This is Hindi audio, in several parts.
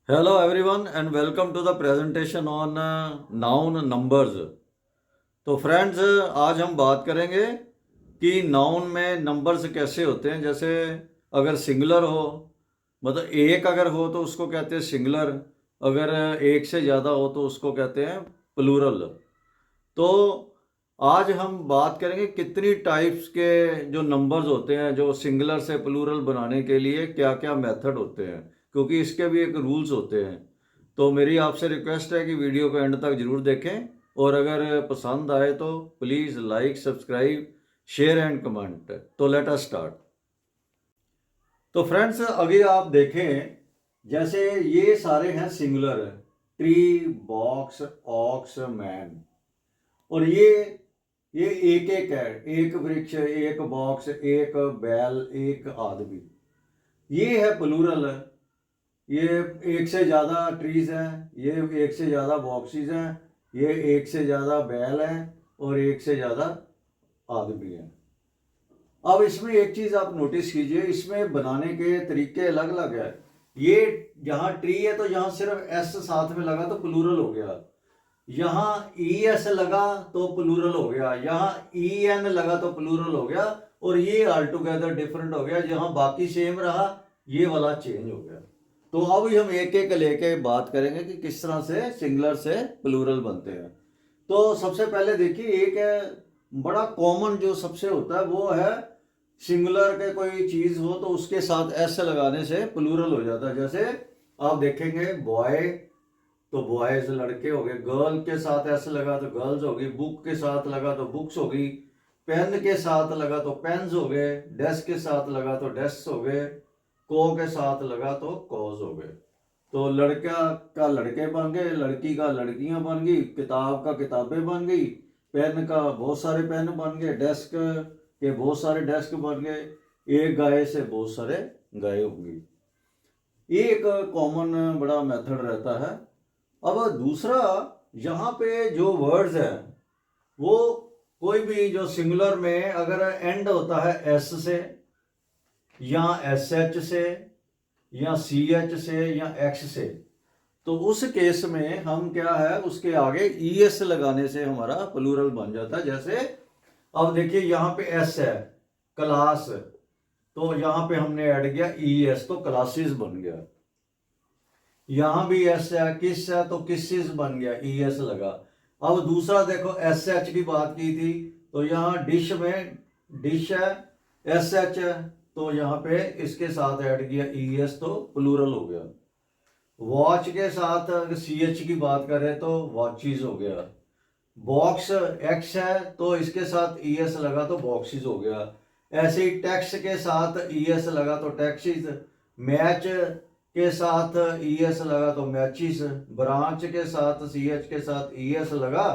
Hello everyone and welcome to the presentation on noun numbers। तो फ्रेंड्स आज हम बात करेंगे कि नाउन में नंबर्स कैसे होते हैं। जैसे अगर सिंगुलर हो, मतलब एक अगर हो तो उसको कहते हैं सिंगुलर, अगर एक से ज़्यादा हो तो उसको कहते हैं प्लूरल। तो आज हम बात करेंगे कितनी टाइप्स के जो नंबर्स होते हैं, जो सिंगुलर से प्लूरल बनाने के लिए क्या क्या मेथड होते हैं, क्योंकि इसके भी एक रूल्स होते हैं। तो मेरी आपसे रिक्वेस्ट है कि वीडियो को एंड तक जरूर देखें, और अगर पसंद आए तो please like, subscribe, share and comment. तो लेट अस स्टार्ट। तो फ्रेंड्स अभी आप देखें, जैसे ये सारे हैं singular, tree, box, ox, man. और ये एक एक है, एक वृक्ष, एक बॉक्स, एक बैल, एक आदमी। ये है प्लूरल। ये एक से ज़्यादा ट्रीज हैं, ये एक से ज़्यादा बॉक्सेस हैं, ये एक से ज़्यादा बैल हैं, और एक से ज़्यादा आदमी हैं। अब इसमें एक चीज़ आप नोटिस कीजिए, इसमें बनाने के तरीके अलग अलग है। ये यहाँ ट्री है तो यहाँ सिर्फ एस साथ में लगा तो प्लूरल हो गया, यहाँ ई एस लगा तो प्लूरल हो गया, यहाँ ई एन लगा तो प्लूरल हो गया, और ये ऑल टुगेदर डिफरेंट हो गया। जहाँ बाकी सेम रहा, ये वाला चेंज हो गया। तो अब हम एक एक लेके बात करेंगे कि किस तरह से सिंगुलर से प्लूरल बनते हैं। तो सबसे पहले देखिए, एक है बड़ा कॉमन जो सबसे होता है, वो है सिंगुलर के कोई चीज हो तो उसके साथ एस लगाने से प्लूरल हो जाता है। जैसे आप देखेंगे बॉय तो बॉयज लड़के हो गए, गर्ल के साथ एस लगा तो गर्ल्स होगी, बुक के साथ लगा तो बुक्स होगी, पेन के साथ लगा तो पेन्स हो गए, डेस्क के साथ लगा तो डेस्क हो गए, को के साथ लगा तो कॉज हो गए। तो लड़का का लड़के बन गए, लड़की का लड़कियां बन गई, किताब का किताबें बन गई, पेन का बहुत सारे पेन बन गए, डेस्क के बहुत सारे डेस्क बन गए, एक गाय से बहुत सारे गाय होंगी। ये एक कॉमन बड़ा मेथड रहता है। अब दूसरा, यहाँ पे जो वर्ड्स हैं वो कोई भी जो सिंगुलर में अगर एंड होता है एस से या एस एच से या सी एच से या एक्स से, तो उस केस में हम क्या है, उसके आगे ई एस लगाने से हमारा प्लूरल बन जाता है। जैसे अब देखिए यहाँ पे एस है, क्लास, तो यहाँ पे हमने ऐड किया ई एस तो क्लासेस बन गया। यहां भी एस है, किस है तो किसिस बन गया, ई एस लगा। अब दूसरा देखो, एस एच की बात की थी तो यहाँ डिश में डिश है, एस एच है, तो यहाँ पे इसके साथ ऐड किया ई एस तो प्लूरल हो गया। वॉच के साथ अगर सी एच की बात करें तो वॉचेस हो गया। बॉक्स एक्स है तो इसके साथ ई एस लगा तो बॉक्सेस हो गया। ऐसे ही टैक्स के साथ ई एस लगा तो टैक्सीज, मैच के साथ ई एस लगा तो मैचिस, ब्रांच के साथ सी एच के साथ ई एस लगा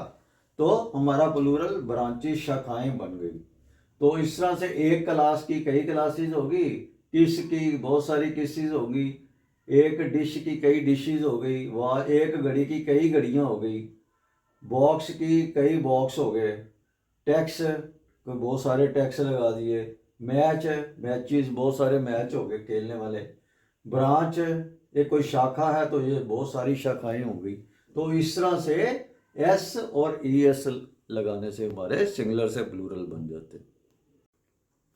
तो हमारा प्लूरल ब्रांचेस, शाखाएं बन गई। तो इस तरह से एक क्लास की कई क्लासेस होगी, किस की बहुत सारी किसेस होगी, एक डिश की कई डिशेज हो गई, वह एक घड़ी की कई घड़ियां हो गई, बॉक्स की कई बॉक्स हो गए, टैक्स कोई बहुत सारे टैक्स लगा दिए, मैच मैचेस बहुत सारे मैच हो गए खेलने वाले, ब्रांच ये कोई शाखा है तो ये बहुत सारी शाखाएं हो गई। तो इस तरह से एस और ई एस लगाने से हमारे सिंगुलर से प्लूरल बन जाते हैं।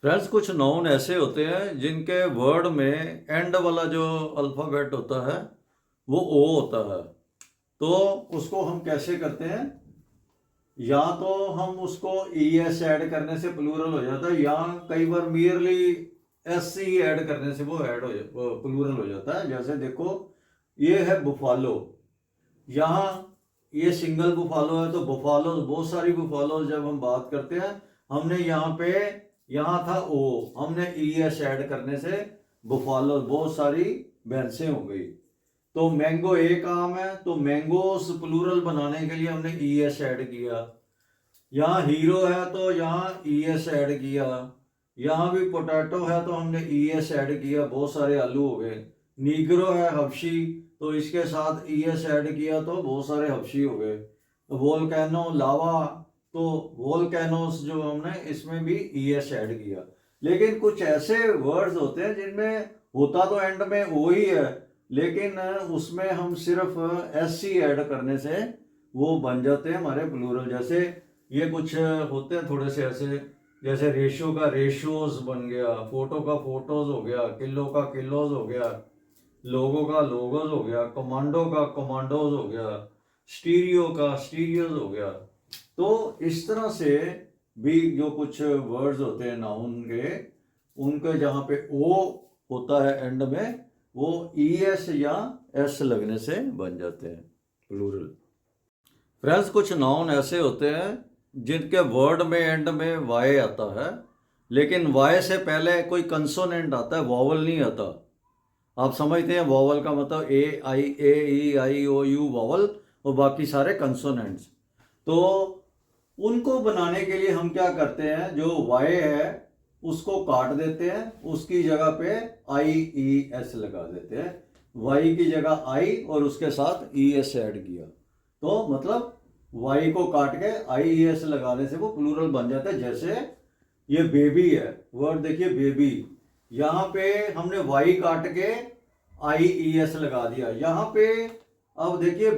फ्रेंड्स कुछ नाउन ऐसे होते हैं जिनके वर्ड में एंड वाला जो अल्फ़ाबेट होता है वो ओ होता है। तो उसको हम कैसे करते हैं, या तो हम उसको ई एस ऐड करने से प्लूरल हो जाता है, या कई बार मियरली एस सी ऐड करने से वो प्लूरल हो जाता है। जैसे देखो, ये है बुफालो, यहाँ ये सिंगल बुफालो है तो बुफालो बहुत सारी बुफालो जब हम बात करते हैं, हमने यहाँ पे यहाँ था ओ, हमने ई एस ऐड करने से बुफालो बहुत सारी भैंसें हो गई। तो मैंगो एक आम है तो मैंगोस प्लूरल बनाने के लिए हमने ई एस ऐड किया। यहाँ हीरो है तो यहाँ ई एस ऐड किया। यहाँ भी पोटैटो है तो हमने ई एस ऐड किया, बहुत सारे आलू हो गए। नीग्रो है हबशी, तो इसके साथ ई एस ऐड किया तो बहुत सारे हबशी हो गए। वोल्केनो लावा, तो वोल्केनोस जो हमने इसमें भी ई एस ऐड किया। लेकिन कुछ ऐसे वर्ड्स होते हैं जिनमें होता तो एंड में ओ ही है, लेकिन उसमें हम सिर्फ एस सी ऐड करने से वो बन जाते हैं हमारे प्लूरल। जैसे ये कुछ होते हैं थोड़े से ऐसे, जैसे रेशियो का रेशियोज बन गया, फोटो का फोटोज हो गया, किलो का किलोज हो गया, लोगो का लोगोज हो गया, कमांडो का कमांडोज हो गया, स्टीरियो का स्टीरियोज हो गया। तो इस तरह से भी जो कुछ वर्ड्स होते हैं नाउन के, उनके जहाँ पे ओ होता है एंड में, वो ई एस या एस लगने से बन जाते हैं प्लूरल। फ्रेंड्स, कुछ नाउन ऐसे होते हैं जिनके वर्ड में एंड में वाई आता है, लेकिन वाई से पहले कोई कंसोनेंट आता है, वॉवल नहीं आता। आप समझते हैं वॉवल का मतलब ए आई, ए ई आई ओ यू वॉवल, और बाकी सारे कंसोनेंट्स। तो उनको बनाने के लिए हम क्या करते हैं, जो वाई है उसको काट देते हैं, उसकी जगह पे आई ई एस लगा देते हैं। वाई की जगह आई और उसके साथ ई एस ऐड किया, तो मतलब वाई को काट के आई ई एस लगाने से वो प्लूरल बन जाता है। जैसे ये बेबी है, वर्ड देखिए बेबी, यहाँ पे हमने वाई काट के आई ई एस लगा दिया। यहाँ पे अब देखिए,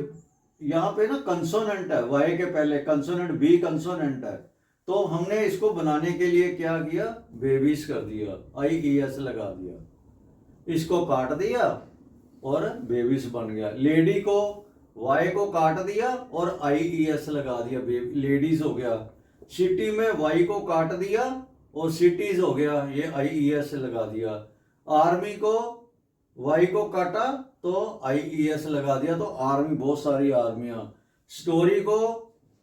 यहाँ पे ना कंसोनेंट है, वाई के पहले कंसोनेंट बी कंसोनेंट है, तो हमने इसको बनाने के लिए क्या किया, बेबीज कर दिया, आई ई एस लगा दिया, इसको काट दिया और बेबीज बन गया। लेडी को वाई को काट दिया और आई ई एस लगा दिया, लेडीज हो गया। सिटी में वाई को काट दिया और सिटीज हो गया, ये आई ई एस लगा दिया। आर्मी को वाई को काटा तो आई ई एस लगा दिया, तो आर्मी, बहुत सारी आर्मियां। स्टोरी को,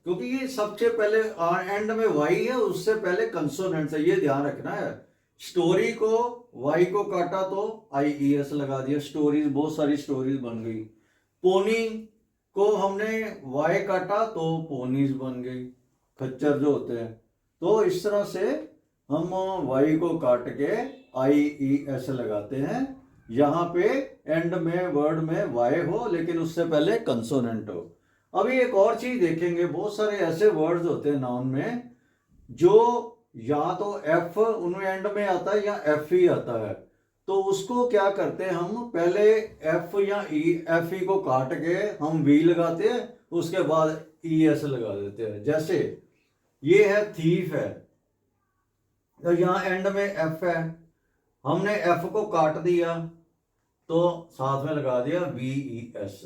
क्योंकि ये सबसे पहले एंड में वाई है, उससे पहले कंसोनेंट्स है, ये ध्यान रखना है। स्टोरी को वाई को काटा तो आई ई एस लगा दिया, स्टोरीज, बहुत सारी स्टोरीज बन गई। पोनी को हमने वाई काटा तो पोनीज बन गई, खच्चर जो होते हैं। तो इस तरह से हम वाई को काट के आई ई एस लगाते हैं, यहाँ पे एंड में वर्ड में वाई हो लेकिन उससे पहले कंसोनेंट हो। अभी एक और चीज देखेंगे, बहुत सारे ऐसे वर्ड्स होते हैं नाउन में जो या तो एफ उनमें एंड में आता है या एफ ही आता है। तो उसको क्या करते हैं, हम पहले एफ या ई, एफ ई को काट के हम वी लगाते हैं, उसके बाद ई एस लगा देते हैं। जैसे ये है थीफ है, तो यहाँ एंड में एफ है, हमने एफ को काट दिया तो साथ में लगा दिया वी ई एस,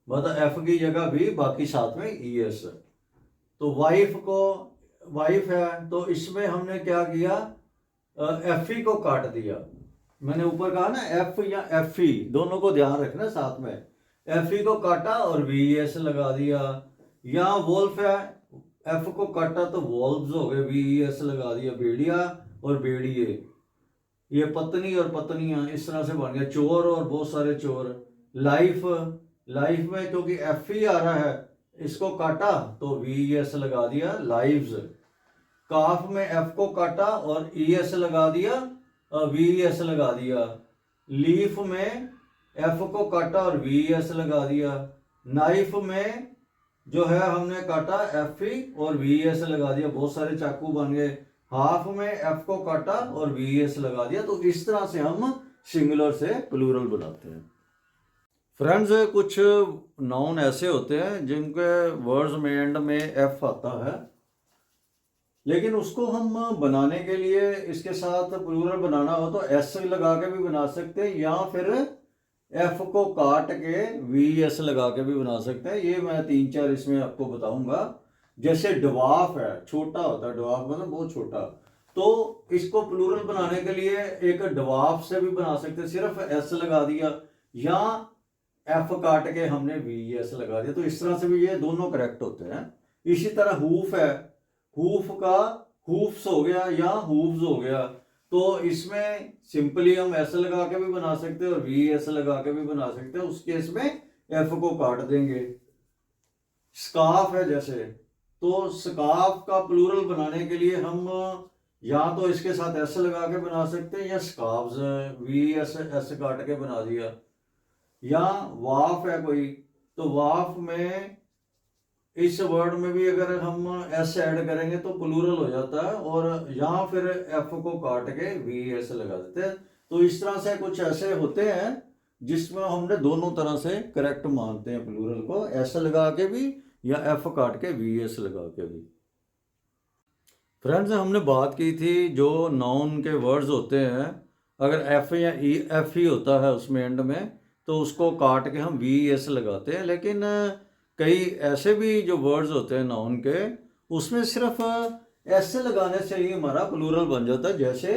मतलब एफ की जगह वी, बाकी साथ में ई एस। तो वाइफ को, वाइफ है तो इसमें हमने क्या किया, एफ ई को काट दिया। मैंने ऊपर कहा ना एफ या एफ ई, दोनों को ध्यान रखना साथ में। एफ ई को काटा और वी एस लगा दिया। या वोल्फ है, एफ को काटा तो वोल्व्स हो गए, वी एस लगा दिया, भेड़िया और भेड़िए। ये पत्नी और पत्नियां, इस तरह से बन गया। चोर और बहुत सारे चोर। लाइफ, लाइफ में क्योंकि एफ ही आ रहा है, इसको काटा तो वी एस लगा दिया, लाइव्स। काफ में एफ को काटा और ई एस लगा दिया, वी एस लगा दिया। लीफ में एफ को काटा और वी एस लगा दिया। नाइफ में जो है हमने काटा एफ ई और वी एस लगा दिया, बहुत सारे चाकू बन गए। हाफ में एफ को काटा और वी एस लगा दिया। तो इस तरह से हम सिंगुलर से प्लूरल बनाते हैं। फ्रेंड्स, कुछ नाउन ऐसे होते हैं जिनके वर्ड्स में एंड में एफ आता है, लेकिन उसको हम बनाने के लिए इसके साथ प्लूरल बनाना हो तो एस लगा के भी बना सकते हैं, या फिर एफ को काट के वी एस लगा के भी बना सकते हैं। ये मैं 3-4 इसमें आपको बताऊंगा। जैसे डवाफ है, छोटा होता है, डवाफ मतलब बहुत छोटा, तो इसको प्लूरल बनाने के लिए एक डवाफ से भी बना सकते हैं, सिर्फ एस लगा दिया, या एफ काट के हमने वी एस लगा दिया। तो इस तरह से भी ये दोनों करेक्ट होते हैं। इसी तरह हूफ है, हूफ का हूफ्स हो गया या हूफ्स हो गया, तो इसमें सिंपली हम एस लगा के भी बना सकते हैं और वी एस लगा के भी बना सकते हैं। उस केस में एफ को काट देंगे। स्कार्फ है जैसे, तो स्कार्फ का प्लूरल बनाने के लिए हम या तो इसके साथ एस लगा के बना सकते हैं, या स्कार्फ्स वी एस एस काट के बना दिया। या वाफ है कोई, तो वाफ में इस वर्ड में भी अगर हम एस ऐड करेंगे तो प्लूरल हो जाता है, और यहाँ फिर एफ को काट के वी एस लगा देते हैं। तो इस तरह से कुछ ऐसे होते हैं जिसमें हमने दोनों तरह से करेक्ट मानते हैं प्लूरल को, एस लगा के भी या एफ काट के वी एस लगा के भी। फ्रेंड्स हमने बात की थी जो नाउन के वर्ड्स होते हैं, अगर एफ या ई एफ ही होता है उसमें एंड में, तो उसको काट के हम वी एस लगाते हैं। लेकिन कई ऐसे भी जो वर्ड्स होते हैं नाउन के, उसमें सिर्फ एस लगाने से ही हमारा प्लूरल बन जाता है। जैसे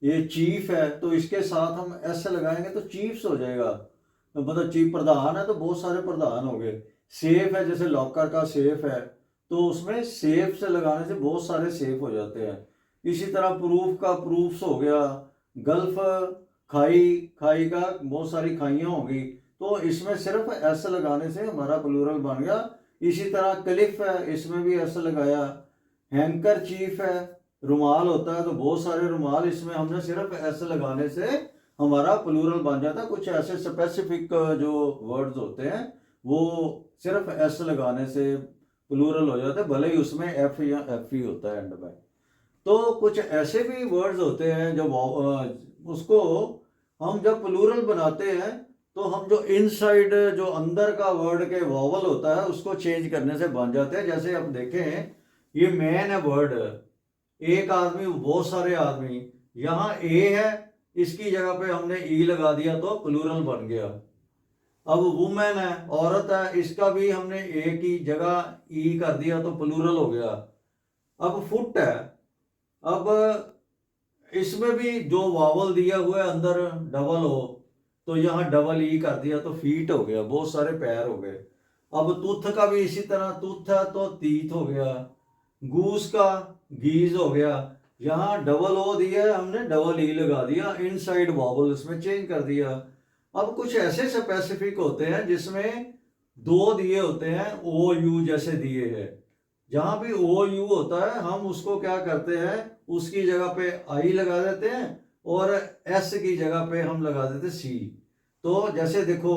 ये चीफ है तो इसके साथ हम एस लगाएंगे तो चीफ्स हो जाएगा, तो मतलब चीफ प्रधान है तो बहुत सारे प्रधान हो गए। सेफ है, जैसे लॉकर का सेफ है तो उसमें सेफ से लगाने से बहुत सारे सेफ हो जाते हैं। इसी तरह प्रूफ का प्रूफ्स हो गया। गल्फ, खाई, खाई का बहुत सारी खाइयाँ होगी, तो इसमें सिर्फ एस लगाने से हमारा प्लूरल बन गया। इसी तरह क्लिफ है, इसमें भी एस लगाया। हैंकर चीफ है, रुमाल होता है तो बहुत सारे रुमाल, इसमें हमने सिर्फ एस लगाने से हमारा प्लूरल बन जाता है। कुछ ऐसे स्पेसिफिक जो वर्ड्स होते हैं वो सिर्फ एस लगाने से प्लूरल हो जाता है, भले ही उसमें एफ या एफ ही होता है एंड में। तो कुछ ऐसे भी वर्ड्स होते हैं जो उसको हम जब प्लूरल बनाते हैं तो हम जो इनसाइड जो अंदर का वर्ड के वॉवल होता है उसको चेंज करने से बन जाते हैं। जैसे आप देखें, ये मैन है वर्ड, एक आदमी, बहुत सारे आदमी, यहाँ ए है, इसकी जगह पे हमने ई लगा दिया तो प्लूरल बन गया। अब वुमेन है, औरत है, इसका भी हमने ए की जगह ई कर दिया तो प्लूरल हो गया। अब फुट है, अब इसमें भी जो वावल दिया हुआ है अंदर डबल हो तो यहाँ डबल ई कर दिया तो फीट हो गया, बहुत सारे पैर हो गए। अब तुथ का भी इसी तरह, तुथ है तो तीत हो गया। गूस का गीज हो गया, यहाँ डबल ओ दिया है हमने डबल ई लगा दिया, इनसाइड वावल इसमें चेंज कर दिया। अब कुछ ऐसे स्पेसिफिक होते हैं जिसमें दो दिए होते हैं, ओ यू जैसे दिए हैं, जहां भी ओ यू होता है हम उसको क्या करते हैं, उसकी जगह पे आई लगा देते हैं और एस की जगह पे हम लगा देते सी। तो जैसे देखो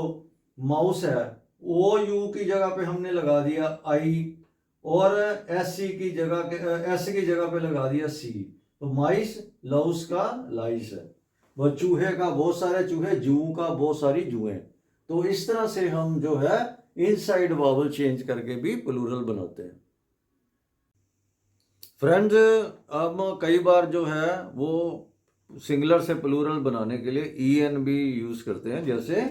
माउस है, ओ यू की जगह पे हमने लगा दिया आई और एस सी की जगह के एस की जगह पे लगा दिया सी, तो माइस, लाउस का लाइस है। वह चूहे का बहुत सारे चूहे, जू का बहुत सारी जुएं। तो इस तरह से हम जो है इनसाइड वावल चेंज करके भी प्लूरल बनाते हैं। फ्रेंड्स अब कई बार जो है वो सिंगुलर से प्लूरल बनाने के लिए ई एन भी यूज करते हैं। जैसे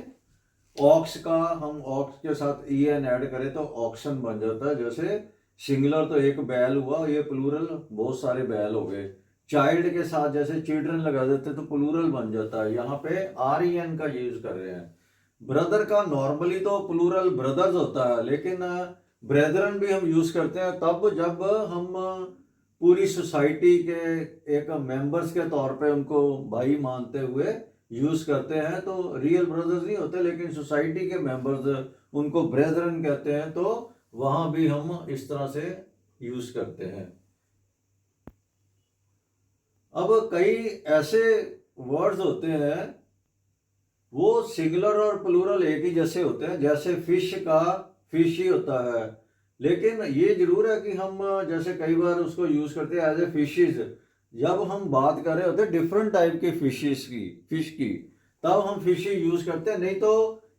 ऑक्स का, हम ऑक्स के साथ ई एन ऐड करें तो ऑक्शन बन जाता है। जैसे सिंगुलर तो एक बैल हुआ, ये प्लूरल बहुत सारे बैल हो गए। चाइल्ड के साथ जैसे चिल्ड्रन लगा देते तो प्लूरल बन जाता है, यहाँ पे आर ई एन का यूज कर रहे हैं। ब्रदर का नॉर्मली तो प्लूरल ब्रदर्स होता है, लेकिन ब्रेदरन भी हम यूज करते हैं तब जब हम पूरी सोसाइटी के एक मेंबर्स के तौर पे उनको भाई मानते हुए यूज करते हैं। तो रियल ब्रदर्स नहीं होते, लेकिन सोसाइटी के मेंबर्स उनको ब्रेदरन कहते हैं, तो वहां भी हम इस तरह से यूज करते हैं। अब कई ऐसे वर्ड्स होते हैं वो सिंगुलर और प्लूरल एक ही जैसे होते हैं। जैसे फिश का फिश ही होता है, लेकिन ये जरूर है कि हम जैसे कई बार उसको यूज करते हैं एज ए फिशेज। जब हम बात कर रहे होते हैं डिफरेंट टाइप की फिशेस की, फिश की, तब हम फिश यूज करते हैं। नहीं तो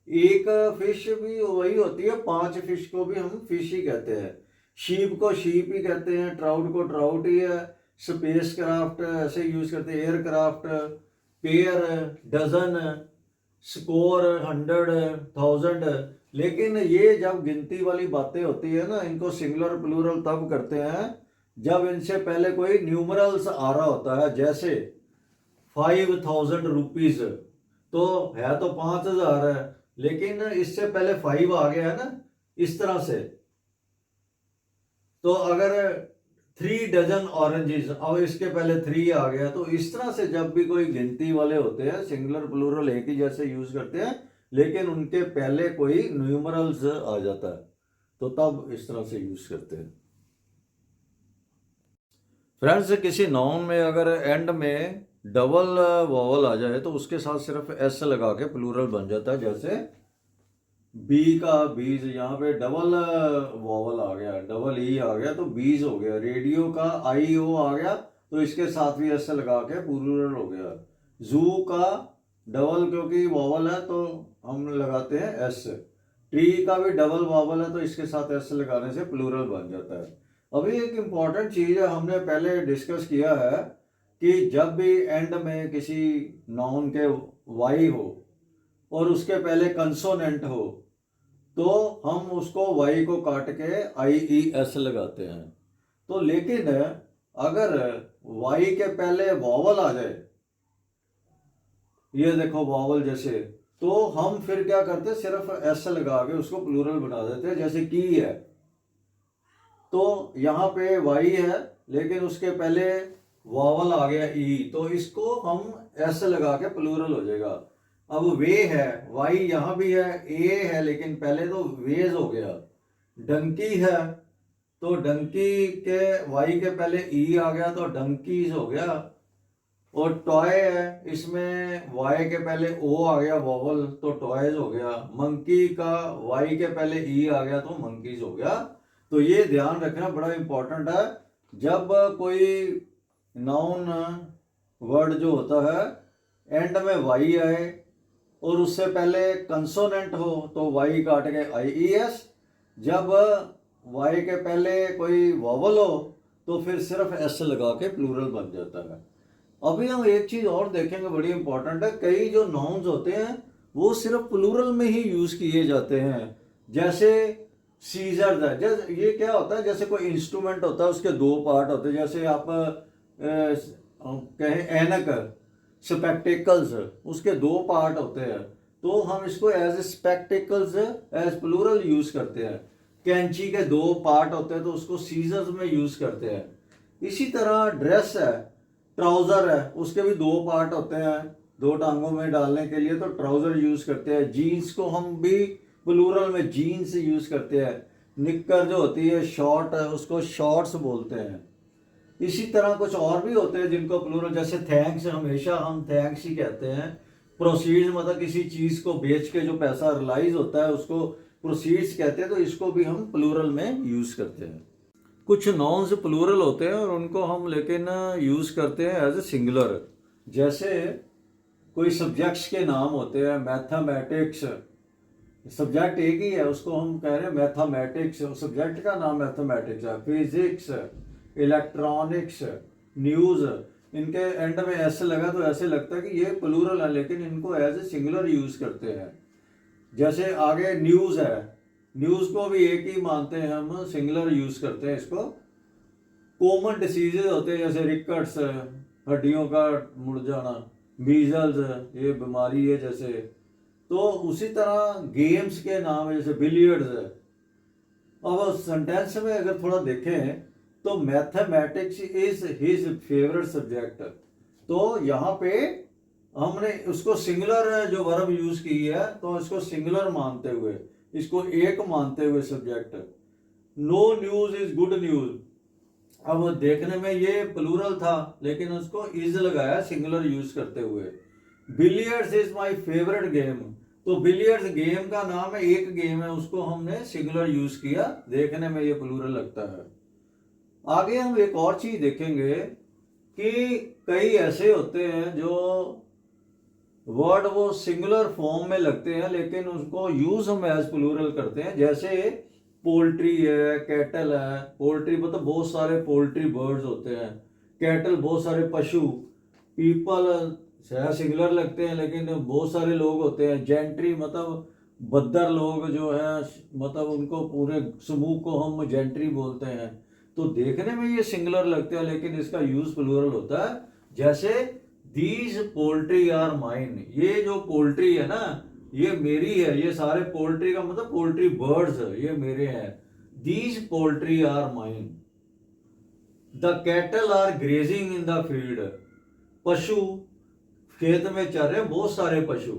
एक फिश भी वही होती है, 5 फिश को भी हम फिश ही कहते हैं। शीप को शीप ही कहते हैं, ट्राउट को ट्राउट ही है। स्पेस क्राफ्ट ऐसे यूज करते हैं, एयरक्राफ्ट, पेयर, डजन, स्कोर, 100, 1000। लेकिन ये जब गिनती वाली बातें होती है ना, इनको सिंगुलर प्लूरल तब करते हैं जब इनसे पहले कोई न्यूमरल्स आ रहा होता है। जैसे 5000 रुपीज, तो है तो 5000 है, लेकिन इससे पहले 5 आ गया है ना, इस तरह से। तो अगर 3 डजन ऑरेंजेस, अब इसके पहले 3 आ गया, तो इस तरह से जब भी कोई गिनती वाले होते हैं सिंगुलर प्लूरल एक ही जैसे यूज करते हैं, लेकिन उनके पहले कोई न्यूमरल्स आ जाता है तो तब इस तरह से यूज करते हैं। फ्रेंड्स किसी नाउन में अगर एंड में डबल वॉवल आ जाए तो उसके साथ सिर्फ एस लगा के प्लूरल बन जाता है। जैसे बी का बीज, यहाँ पे डबल वॉवल आ गया, डबल ई आ गया तो बीज हो गया। रेडियो का आई ओ आ गया तो इसके साथ भी एस लगा के प्लूरल हो गया। जू का डबल क्योंकि वॉवल है तो हम लगाते हैं एस। ट्री का भी डबल वॉवल है तो इसके साथ एस लगाने से प्लूरल बन जाता है। अभी एक इम्पॉर्टेंट चीज़ है, हमने पहले डिस्कस किया है कि जब भी एंड में किसी नाउन के वाई हो और उसके पहले कंसोनेंट हो तो हम उसको वाई को काट के आई ई एस लगाते हैं। तो लेकिन अगर वाई के पहले वॉवल आ जाए, ये देखो वॉवल जैसे, तो हम फिर क्या करते, सिर्फ एस लगा के उसको प्लूरल बना देते हैं। जैसे की है तो यहाँ पे वाई है लेकिन उसके पहले वॉवल आ गया ई, तो इसको हम एस लगा के प्लूरल हो जाएगा। अब वे है, वाई यहाँ भी है, ए है लेकिन पहले तो वेज हो गया। डंकी है तो डंकी के वाई के पहले ई आ गया तो डंकीज हो गया। और टॉय है, इसमें वाई के पहले ओ आ गया वॉवल तो टॉयज हो गया। मंकी का वाई के पहले ई आ गया तो मंकीज हो गया। तो ये ध्यान रखना बड़ा इंपॉर्टेंट है, जब कोई नाउन वर्ड जो होता है एंड में वाई आए और उससे पहले कंसोनेंट हो तो वाई काट के आई ई एस, जब वाई के पहले कोई वॉवल हो तो फिर सिर्फ एस लगा के प्लूरल बन जाता है। अभी हम एक चीज और देखेंगे बड़ी इंपॉर्टेंट है, कई जो नाउन्स होते हैं वो सिर्फ प्लूरल में ही यूज किए जाते हैं। जैसे सीजर है, जैसे ये क्या होता है, जैसे कोई इंस्ट्रूमेंट होता है उसके दो पार्ट होते हैं। जैसे आप कहें एनक, स्पेक्टिकल्स, उसके दो पार्ट होते हैं तो हम इसको as spectacles as plural use करते हैं। कैंची के दो पार्ट होते हैं तो उसको सीजर्स में यूज करते हैं। इसी तरह ड्रेस है, ट्राउजर है, उसके भी दो पार्ट होते हैं दो टांगों में डालने के लिए तो ट्राउजर यूज करते हैं। जीन्स को हम भी प्लूरल में जीन्स यूज करते हैं। निक्कर जो होती है शॉर्ट है उसको शॉर्ट्स बोलते हैं। इसी तरह कुछ और भी होते हैं जिनको प्लूरल, जैसे थैंक्स, हमेशा हम थैंक्स ही कहते हैं। प्रोसीड्स मतलब किसी चीज को बेच के जो पैसा रिलाइज होता है उसको प्रोसीड्स कहते हैं, तो इसको भी हम प्लूरल में यूज करते हैं। कुछ नाउन्स प्लूरल होते हैं और उनको हम लेकिन यूज करते हैं एज ए सिंगुलर। जैसे कोई सब्जेक्ट्स के नाम होते हैं, मैथमेटिक्स, सब्जेक्ट एक ही है उसको हम कह रहे हैं मैथमेटिक्स, सब्जेक्ट का नाम मैथमेटिक्स है। फिजिक्स, इलेक्ट्रॉनिक्स, न्यूज, इनके एंड में ऐसे लगा तो ऐसे लगता है कि ये प्लूरल है लेकिन इनको एज ए सिंगुलर यूज करते हैं। जैसे आगे न्यूज है, न्यूज को भी एक ही मानते हैं हम, सिंगुलर यूज करते हैं इसको। कॉमन डिसीजेज होते हैं जैसे रिकट्स, हड्डियों का मुड़ जाना, मीजल्स, ये बीमारी है जैसे। तो उसी तरह गेम्स के नाम है जैसे बिलियर्ड्स है। अब सेंटेंस में अगर थोड़ा देखें तो mathematics is his favourite subject, तो यहाँ पे हमने उसको सिंगुलर जो वर्ब यूज की है तो इसको सिंगुलर मानते हुए, इसको एक मानते हुए subject. No news is good news, अब देखने में ये प्लूरल था लेकिन उसको इज लगाया सिंगुलर यूज करते हुए। Billiards is my favourite game, तो बिलियर्ड्स गेम का नाम है, एक गेम है, उसको हमने सिंगुलर यूज किया, देखने में ये प्लूरल लगता है। आगे हम एक और चीज देखेंगे कि कई ऐसे होते हैं जो वर्ड वो सिंगुलर फॉर्म में लगते हैं लेकिन उसको यूज हम एज प्लूरल करते हैं। जैसे पोल्ट्री है, कैटल है। पोल्ट्री मतलब बहुत सारे पोल्ट्री बर्ड्स होते हैं, कैटल बहुत सारे पशु, पीपल सिंगुलर लगते हैं लेकिन बहुत सारे लोग होते हैं। जेंट्री मतलब बद्दर लोग जो है, मतलब उनको पूरे समूह को हम जेंट्री बोलते हैं। तो देखने में ये सिंगुलर लगते हैं लेकिन इसका यूज प्लूरल होता है। जैसे दीज पोल्ट्री आर माइन, ये जो पोल्ट्री है ना ये मेरी है, ये सारे पोल्ट्री का मतलब पोल्ट्री बर्ड्स ये मेरे हैं। These poultry are mine. The cattle are grazing in the field, पशु खेत में चर रहे हैं, बहुत सारे पशु,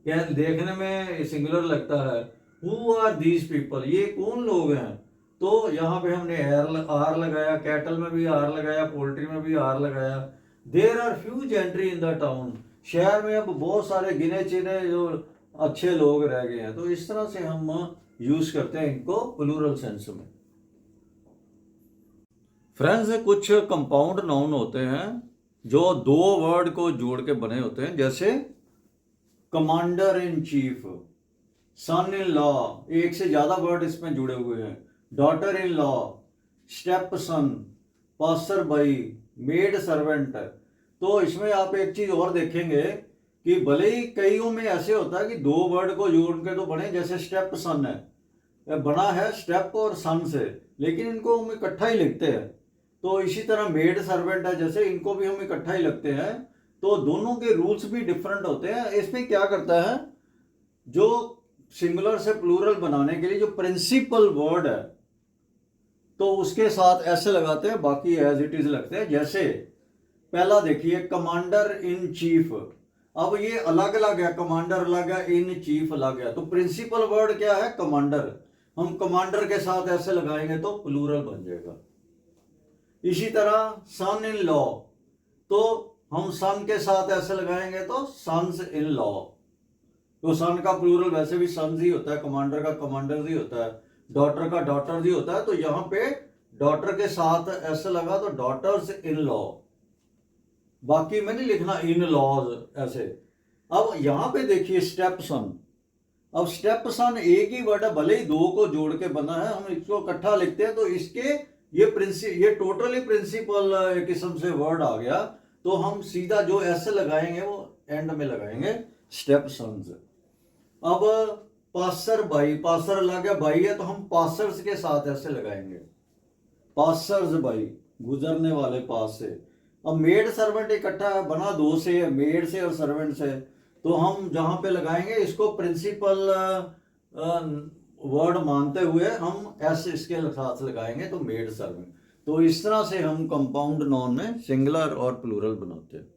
क्या देखने में सिंगुलर लगता है। हु आर दीज पीपल, ये कौन लोग हैं, तो यहाँ पे हमने आर लगाया, कैटल में भी आर लगाया, पोल्ट्री में भी आर लगाया। There are few gentry in the town, शहर में अब बहुत सारे गिने चुने जो अच्छे लोग रह गए हैं। तो इस तरह से हम यूज करते हैं इनको प्लूरल सेंस में। फ्रेंड्स, कुछ कंपाउंड नाउन होते हैं जो दो वर्ड को जोड़ के बने होते हैं। जैसे commander in chief, son in law, एक से ज्यादा वर्ड इसमें जुड़े हुए हैं, daughter in law, step son, passer by, maid servant. तो इसमें आप एक चीज और देखेंगे कि भले ही कईयों में ऐसे होता है कि दो वर्ड को जोड़ के तो बने, जैसे स्टेप सन है, बना है स्टेप और सन से, लेकिन इनको हम इकट्ठा ही लिखते हैं। तो इसी तरह मेड सर्वेंट है, जैसे इनको भी हम इकट्ठा ही लिखते हैं। तो दोनों के रूल्स भी डिफरेंट होते हैं। इसमें क्या करता है, जो सिंगुलर से प्लूरल बनाने के लिए जो प्रिंसिपल वर्ड है तो उसके साथ ऐसे लगाते हैं, बाकी एज इट इज लगते हैं। जैसे पहला देखिए, कमांडर इन चीफ। अब ये अलग अलग है, कमांडर अलग है, इन चीफ अलग है। तो प्रिंसिपल वर्ड क्या है, कमांडर। हम कमांडर के साथ ऐसे लगाएंगे तो प्लूरल बन जाएगा। इसी तरह सन इन लॉ, तो हम सन के साथ ऐसे लगाएंगे तो सन्स इन लॉ। तो सन का प्लूरल वैसे भी सन्स ही होता है, कमांडर का कमांडर ही होता है, डॉटर का डॉटर ही होता है। तो यहां पे डॉटर के साथ ऐसे लगा तो डॉटर्स इन लॉ, बाकी में नहीं लिखना इन लॉज ऐसे। अब यहां पे देखिए स्टेप सन। अब स्टेप सन एक ही वर्ड है, भले ही दो को जोड़ के बना है, हम इसको इकट्ठा लिखते हैं तो इसके ये टोटली प्रिंसिपल किस्म से वर्ड आ गया। तो हम सीधा जो ऐसे लगाएंगे वो एंड में लगाएंगे, स्टेप सन्स। अब पासर बाई, पासर अलग है, बाई है, तो हम पासर्स के साथ ऐसे लगाएंगे, पासर्स बाई, गुजरने वाले पास से। अब मेड सर्वेंट इकट्ठा है, बना दो से है, मेड से और सर्वेंट से, तो हम जहां पे लगाएंगे इसको प्रिंसिपल वर्ड मानते हुए हम ऐसे इसके साथ लगाएंगे तो मेड सर्वेंट। तो इस तरह से हम कंपाउंड नाउन में सिंगुलर और प्लूरल बनाते हैं।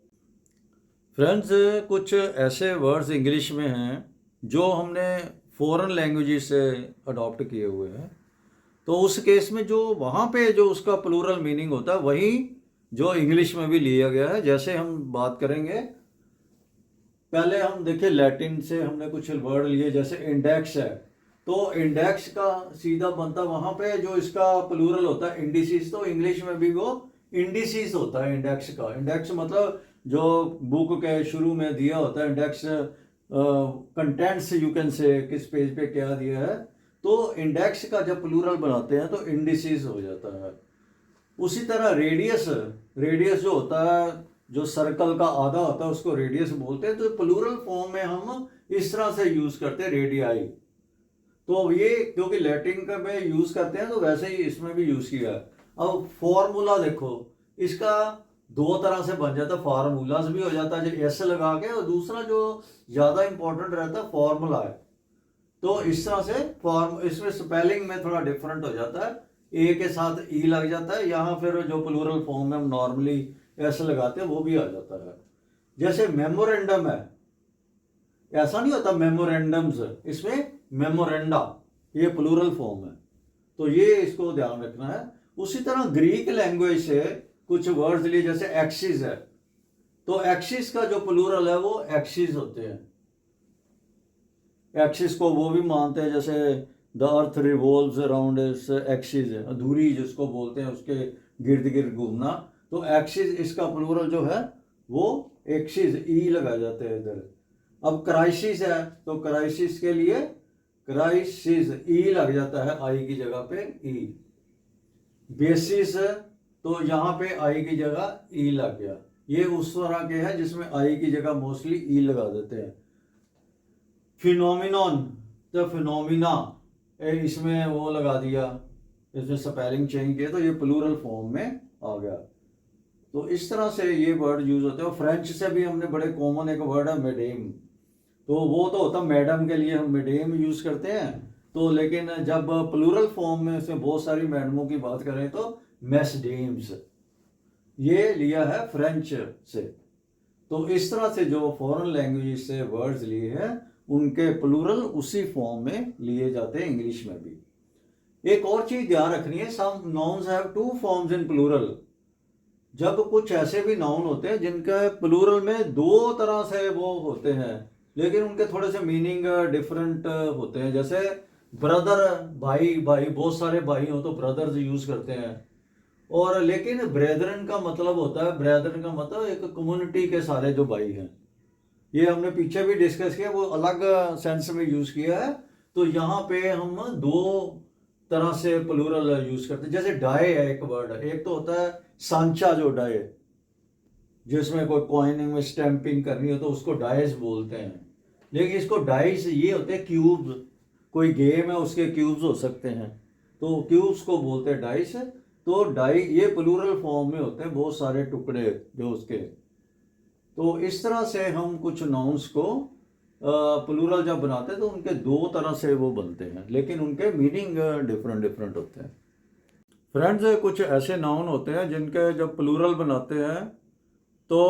फ्रेंड्स, कुछ ऐसे वर्ड्स इंग्लिश में हैं जो हमने फॉरेन लैंग्वेजेस से अडॉप्ट किए हुए हैं। तो उस केस में जो वहाँ पे जो उसका प्लूरल मीनिंग होता है वही जो इंग्लिश में भी लिया गया है। जैसे हम बात करेंगे, पहले हम देखें लैटिन से हमने कुछ वर्ड लिए, जैसे इंडेक्स है, तो इंडेक्स का सीधा बनता वहाँ पे जो इसका प्लूरल होता है इंडिसीज, तो इंग्लिश में भी वो इंडिसीज होता है इंडेक्स का। इंडेक्स मतलब जो बुक के शुरू में दिया होता है, index contents you can say, किस पेज पे क्या दिया है। तो इंडेक्स का जब प्लूरल बनाते हैं तो इंडिसीज हो जाता है। उसी तरह रेडियस, रेडियस जो होता है, जो सर्कल का आधा होता है उसको रेडियस बोलते हैं। तो प्लूरल फॉर्म में हम इस तरह से यूज करते हैं, रेडियाई। तो ये क्योंकि लैटिन का में यूज करते हैं तो वैसे ही इसमें भी यूज किया है। अब फॉर्मूला देखो, इसका दो तरह से बन जाता है, फार्मूलाज भी हो जाता है जो ऐसे लगा के, और दूसरा जो ज्यादा इंपॉर्टेंट रहता है फॉर्मूला है। तो इस तरह से फॉर्म, इसमें स्पेलिंग में थोड़ा डिफरेंट हो जाता है, ए के साथ ई लग जाता है, यहाँ फिर जो प्लूरल फॉर्म में हम नॉर्मली ऐसे लगाते हैं वो भी आ जाता है। जैसे मेमोरेंडम है, ऐसा नहीं होता मेमोरेंडम्स, इसमें मेमोरेंडा, ये प्लूरल फॉर्म है। तो ये इसको ध्यान रखना है। उसी तरह ग्रीक लैंग्वेज से कुछ वर्ड्स लिए, जैसे एक्सिस है, तो एक्सिस का जो प्लूरल है वो एक्सिस होते हैं। एक्सिस को वो भी मानते हैं, जैसे the earth revolves around its axis है, अधूरी जिसको बोलते हैं उसके गिर्द गिर्द घूमना। तो एक्सिस, इसका प्लूरल जो है वो एक्सिस, ई लगा जाते हैं इधर। अब क्राइसिस है, तो क्राइसिस के लिए क्राइसिस, ई लग जाता है आई की जगह पे ई। बेसिस, तो यहाँ पे आई की जगह ई लग गया। ये उस तरह के हैं जिसमें आई की जगह मोस्टली ई लगा देते हैं। फिनोमिनॉन, तो फिनोमिना, इसमें वो लगा दिया, इसमें स्पेलिंग चेंज किया तो ये प्लूरल फॉर्म में आ गया। तो इस तरह से ये वर्ड यूज होते हैं। फ्रेंच से भी हमने बड़े कॉमन एक वर्ड है मेडेम, तो वो तो होता मैडम के लिए हम मेडेम यूज करते हैं। तो लेकिन जब प्लूरल फॉर्म में इसमें बहुत सारी मैडमों की बात करें तो मैसडेम्स, ये लिया है फ्रेंच से। तो इस तरह से जो फॉरेन लैंग्वेज से वर्ड्स लिए हैं उनके प्लूरल उसी फॉर्म में लिए जाते हैं इंग्लिश में भी। एक और चीज ध्यान रखनी है, some nouns have two forms in plural. जब कुछ ऐसे भी नाउन होते हैं जिनके प्लूरल में दो तरह से वो होते हैं, लेकिन उनके थोड़े से मीनिंग डिफरेंट होते हैं। जैसे ब्रदर, भाई, भाई बहुत सारे भाई हो तो ब्रदर्स यूज करते हैं। और लेकिन ब्रेदरन का मतलब होता है, ब्रेदरन का मतलब एक कम्युनिटी के सारे जो भाई हैं। ये हमने पीछे भी डिस्कस किया, वो अलग सेंस में यूज़ किया है। तो यहाँ पे हम दो तरह से प्लूरल यूज़ करते हैं। जैसे डाई है एक वर्ड, एक तो होता है सांचा जो डाई, जिसमें कोई कॉइनिंग में स्टैंपिंग करनी हो तो उसको डाइस बोलते हैं। लेकिन इसको डाइस ये होते हैं क्यूब्स, कोई गेम है उसके क्यूब्स हो सकते हैं, तो क्यूब्स को बोलते हैं डाइस। तो डाई ये प्लूरल फॉर्म में होते हैं, बहुत सारे टुकड़े जो उसके। तो इस तरह से हम कुछ नाउन्स को प्लूरल जब बनाते हैं तो उनके दो तरह से वो बनते हैं, लेकिन उनके मीनिंग डिफरेंट डिफरेंट होते हैं। फ्रेंड्स, कुछ ऐसे नाउन होते हैं जिनके जब प्लूरल बनाते हैं तो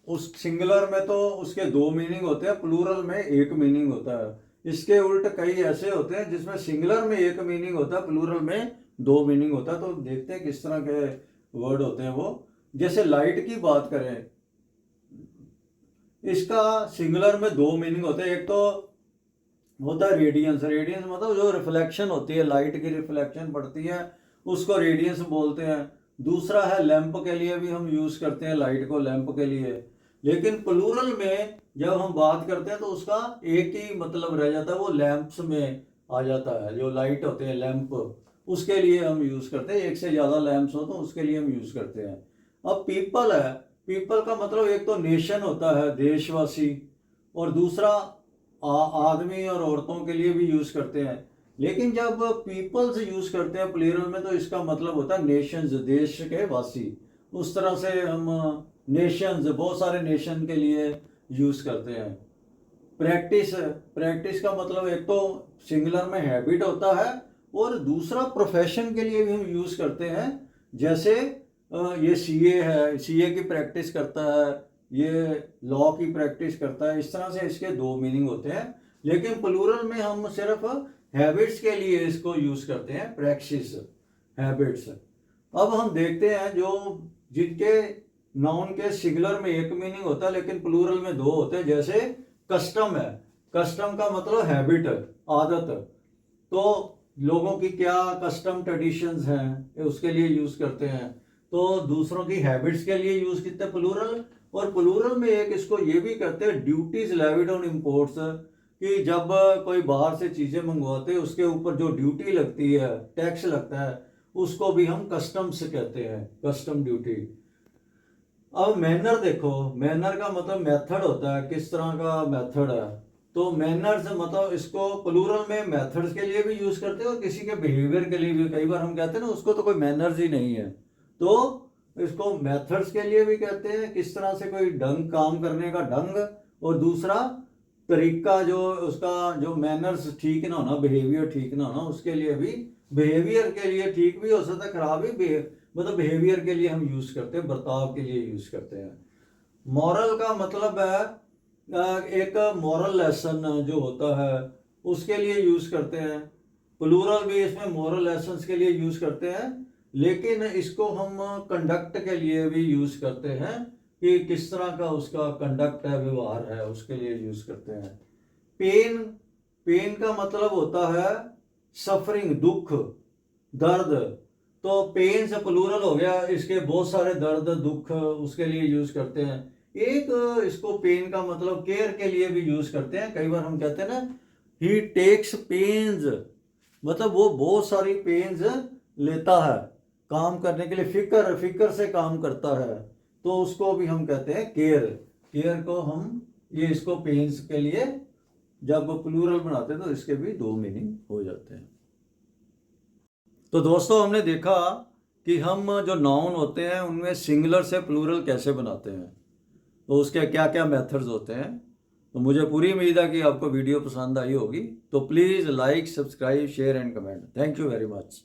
उस सिंगुलर में तो उसके दो मीनिंग होते हैं, प्लूरल में एक मीनिंग होता है। इसके उल्ट कई ऐसे होते हैं जिसमें सिंगुलर में एक मीनिंग होता है, प्लूरल में दो मीनिंग होता है। तो देखते हैं किस तरह के वर्ड होते हैं वो। जैसे लाइट की बात करें, इसका सिंगुलर में दो मीनिंग होते हैं। एक तो होता है रेडियंस, रेडियंस मतलब जो रिफ्लेक्शन होती है, लाइट की रिफ्लेक्शन पड़ती है उसको रेडियंस बोलते हैं। दूसरा है लैंप, के लिए भी हम यूज करते हैं लाइट को, लैंप के लिए। लेकिन प्लूरल में जब हम बात करते हैं तो उसका एक ही मतलब रह जाता है, वो लैंप्स में आ जाता है। जो लाइट होते हैं लैंप, उसके लिए हम यूज करते हैं। एक से ज्यादा लैंप्स हो तो उसके लिए हम यूज करते हैं। अब पीपल है, पीपल का मतलब एक तो नेशन होता है, देशवासी, और दूसरा आदमी और औरतों के लिए भी यूज करते हैं। लेकिन जब पीपल्स यूज करते हैं प्लूरल में तो इसका मतलब होता है नेशंस, देश के वासी। उस तरह से हम नेशंस, बहुत सारे नेशन के लिए यूज करते हैं। प्रैक्टिस, प्रैक्टिस का मतलब एक तो सिंगुलर में हैबिट होता है और दूसरा प्रोफेशन के लिए भी हम यूज करते हैं। जैसे ये सीए है, सीए की प्रैक्टिस करता है, ये लॉ की प्रैक्टिस करता है। इस तरह से इसके दो मीनिंग होते हैं। लेकिन प्लूरल में हम सिर्फ हैबिट्स के लिए इसको यूज करते हैं, प्रैक्टिस, हैबिट्स। अब हम देखते हैं जो जिनके नाउन के सिंगुलर में एक मीनिंग होता है लेकिन प्लूरल में दो होते हैं। जैसे कस्टम है, कस्टम का मतलब हैबिट, आदत। तो लोगों की क्या कस्टम ट्रेडिशंस हैं उसके लिए यूज करते हैं। तो दूसरों की हैबिट्स के लिए यूज करते हैं प्लूरल। और प्लूरल में एक इसको ये भी करते हैं, ड्यूटीज लेविड ऑन इम्पोर्ट्स, कि जब कोई बाहर से चीजें मंगवाते हैं उसके ऊपर जो ड्यूटी लगती है, टैक्स लगता है, उसको भी हम कस्टम्स कहते हैं, कस्टम ड्यूटी। अब मैनर देखो, मैनर का मतलब मेथड होता है, किस तरह का मेथड है। तो मैनर्स मतलब इसको प्लूरल में मेथड्स के लिए भी यूज करते हैं और किसी के बिहेवियर के लिए भी। कई बार हम कहते हैं ना उसको तो कोई मैनर्स ही नहीं है, तो इसको मेथड्स के लिए भी कहते हैं, किस तरह से कोई ढंग, काम करने का ढंग, और दूसरा तरीका, जो उसका जो मैनर्स ठीक ना होना, बिहेवियर ठीक ना होना, उसके लिए भी। बिहेवियर के लिए ठीक भी हो सकता है, खराब भी, मतलब बिहेवियर के लिए हम यूज करते हैं, बर्ताव के लिए यूज करते हैं। मॉरल का मतलब है एक मॉरल लेसन जो होता है उसके लिए यूज करते हैं। प्लूरल भी इसमें मॉरल लेसन्स के लिए यूज करते हैं, लेकिन इसको हम कंडक्ट के लिए भी यूज करते हैं, कि किस तरह का उसका कंडक्ट है, व्यवहार है, उसके लिए यूज करते हैं। पेन, पेन का मतलब होता है सफरिंग, दुख, दर्द। तो पेन से प्लूरल हो गया, इसके बहुत सारे दर्द, दुख, उसके लिए यूज करते हैं। एक इसको पेन का मतलब केयर के लिए भी यूज करते हैं। कई बार हम कहते हैं ना, ही टेक्स पेन्स, मतलब वो बहुत सारी पेन्स लेता है काम करने के लिए, फिक्र, फिक्र से काम करता है, तो उसको भी हम कहते हैं केयर। केयर को हम ये इसको पेन्स के लिए जब प्लूरल बनाते हैं तो इसके भी दो मीनिंग हो जाते हैं। तो दोस्तों, हमने देखा कि हम जो नाउन होते हैं उनमें सिंगुलर से प्लूरल कैसे बनाते हैं, तो उसके क्या क्या मेथड्स होते हैं। तो मुझे पूरी उम्मीद है कि आपको वीडियो पसंद आई होगी। तो please like, subscribe, share and comment. Thank you very much.